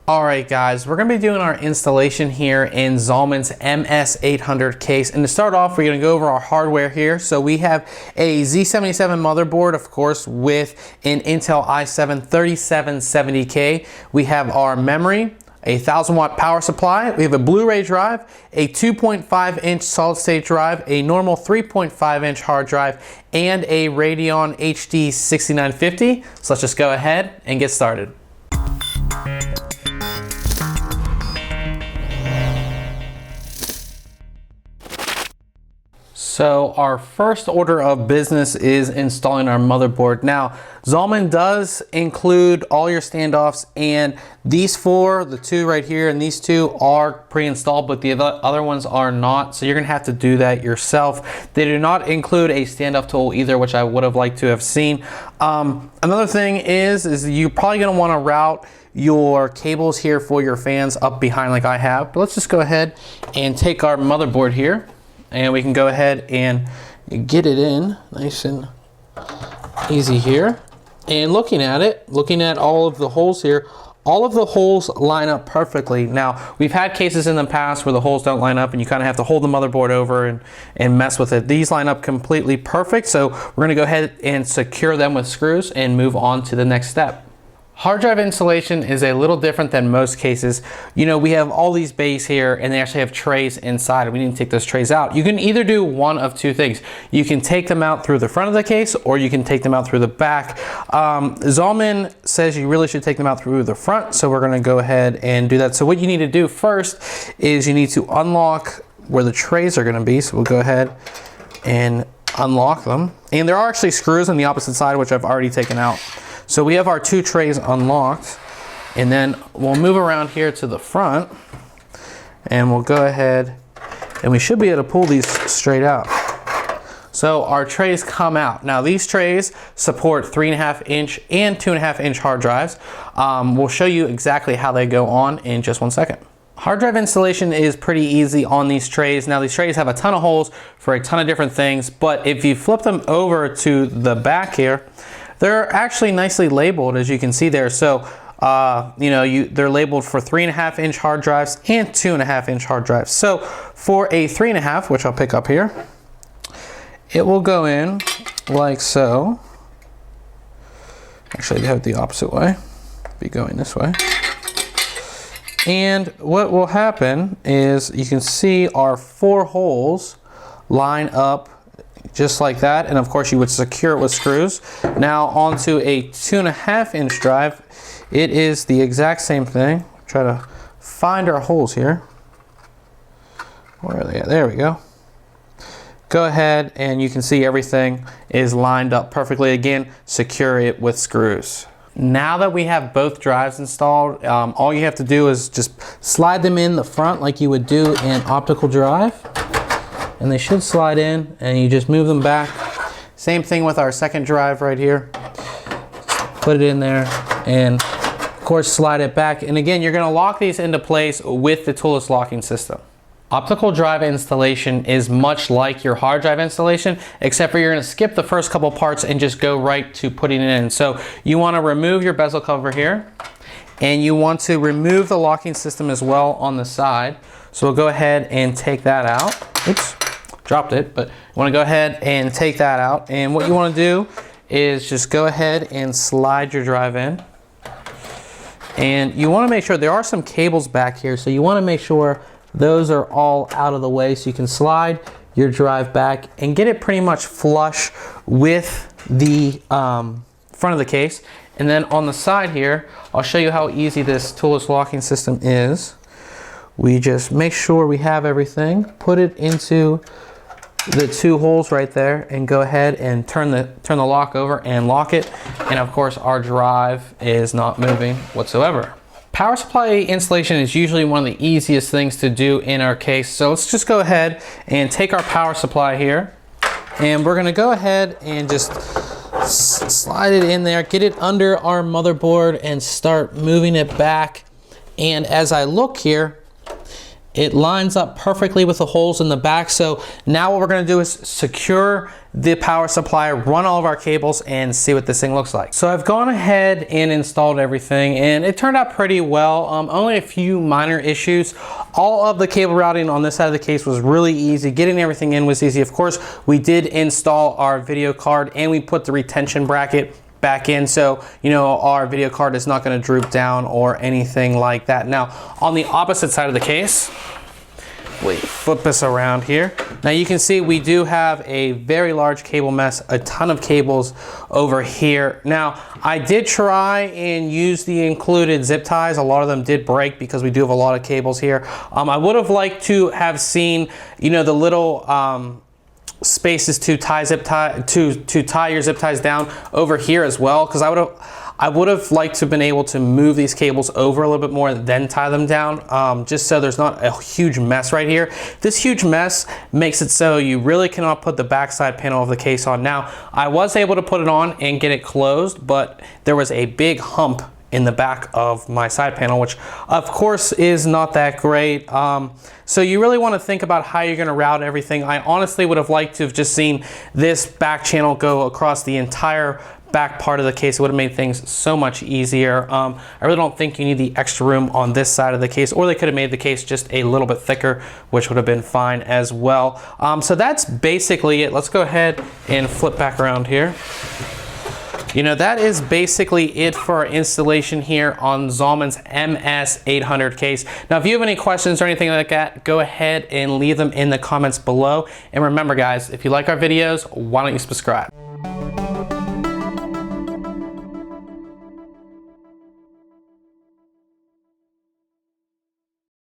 Alright guys, we're going to be doing our installation here in Zalman's MS800 case. And to start off, we're going to go over our hardware here. So we have a Z77 motherboard, of course, with an Intel i7 3770K. We have our memory, a 1000-watt power supply. We have a Blu-ray drive, a 2.5-inch solid-state drive, a normal 3.5-inch hard drive, and a Radeon HD 6950. So let's just go ahead and get started. So our first order of business is installing our motherboard. Now, Zalman does include all your standoffs, and these four, the two right here and these two, are pre-installed, but the other ones are not. So you're gonna have to do that yourself. They do not include a standoff tool either, which I would have liked to have seen. Another thing is you're probably gonna wanna route your cables here for your fans up behind like I have. But let's just go ahead and take our motherboard here, and we can go ahead and get it in nice and easy here. And looking at it, looking at all of the holes here, all of the holes line up perfectly. Now, we've had cases in the past where the holes don't line up and you kind of have to hold the motherboard over and mess with it. These line up completely perfect, so we're gonna go ahead and secure them with screws and move on to the next step. Hard drive installation is a little different than most cases. You know, we have all these bays here and they actually have trays inside. We need to take those trays out. You can either do one of two things. You can take them out through the front of the case, or you can take them out through the back. Zalman says you really should take them out through the front, so we're gonna go ahead and do that. So what you need to do first is you need to unlock where the trays are gonna be. So we'll go ahead and unlock them. And there are actually screws on the opposite side, which I've already taken out. So we have our two trays unlocked, and then we'll move around here to the front, and we'll go ahead and we should be able to pull these straight out. So our trays come out. Now these trays support 3.5-inch and 2.5-inch hard drives. We'll show you exactly how they go on in just one second. Hard drive installation is pretty easy on these trays. Now these trays have a ton of holes for a ton of different things, but if you flip them over to the back here, they're actually nicely labeled, as you can see there. So, they're labeled for 3.5-inch hard drives and 2.5-inch hard drives. So for a 3.5, which I'll pick up here, it will go in like so. Actually, they have it the opposite way. Be going this way. And what will happen is you can see our four holes line up just like that, and of course you would secure it with screws. Now onto a 2.5-inch drive, it is the exact same thing. Try to find our holes here. Where are they at? There we go. Go ahead and you can see everything is lined up perfectly. Again, secure it with screws. Now that we have both drives installed, all you have to do is just slide them in the front like you would do in Optical drive. And they should slide in, and you just move them back. Same thing with our second drive right here. Put it in there and of course slide it back. And again, you're gonna lock these into place with the toolless locking system. Optical drive installation is much like your hard drive installation, except for you're gonna skip the first couple parts and just go right to putting it in. So you wanna remove your bezel cover here, and you want to remove the locking system as well on the side. So we'll go ahead and take that out. Oops. Dropped it, but you want to go ahead and take that out. And what you want to do is just go ahead and slide your drive in. And you want to make sure there are some cables back here, so you want to make sure those are all out of the way so you can slide your drive back and get it pretty much flush with the front of the case. And then on the side here, I'll show you how easy this toolless locking system is. We just make sure we have everything, put it into the two holes right there, and go ahead and turn the lock over and lock it. And of course our drive is not moving whatsoever. Power supply installation is usually one of the easiest things to do in our case. So let's just go ahead and take our power supply here, and we're gonna go ahead and just slide it in there, get it under our motherboard and start moving it back. And as I look here, It lines up perfectly with the holes in the back. So now what we're gonna do is secure the power supply, run all of our cables, and see what this thing looks like. So I've gone ahead and installed everything, and it turned out pretty well. Only a few minor issues. All of the cable routing on this side of the case was really easy. Getting everything in was easy. Of course, we did install our video card, and we put the retention bracket back in, so you know our video card is not going to droop down or anything like that. Now on the opposite side of the case, wait, flip this around here. Now you can see we do have a very large cable mess, a ton of cables over here. Now I did try and use the included zip ties. A lot of them did break because we do have a lot of cables here. I would have liked to have seen, you know, the little spaces to tie your zip ties down over here as well, because I would have liked to have been able to move these cables over a little bit more and then tie them down, just so there's not a huge mess right here. This huge mess makes it so you really cannot put the backside panel of the case on. Now I was able to put it on and get it closed, but there was a big hump in the back of my side panel, which of course is not that great. So you really want to think about how you're going to route everything. I honestly would have liked to have just seen this back channel go across the entire back part of the case. It would have made things so much easier. I really don't think you need the extra room on this side of the case, or they could have made the case just a little bit thicker, which would have been fine as well. So that's basically it. Let's go ahead and flip back around here. You know, that is basically it for our installation here on Zalman's MS800 case. Now, if you have any questions or anything like that, go ahead and leave them in the comments below. And remember, guys, if you like our videos, why don't you subscribe?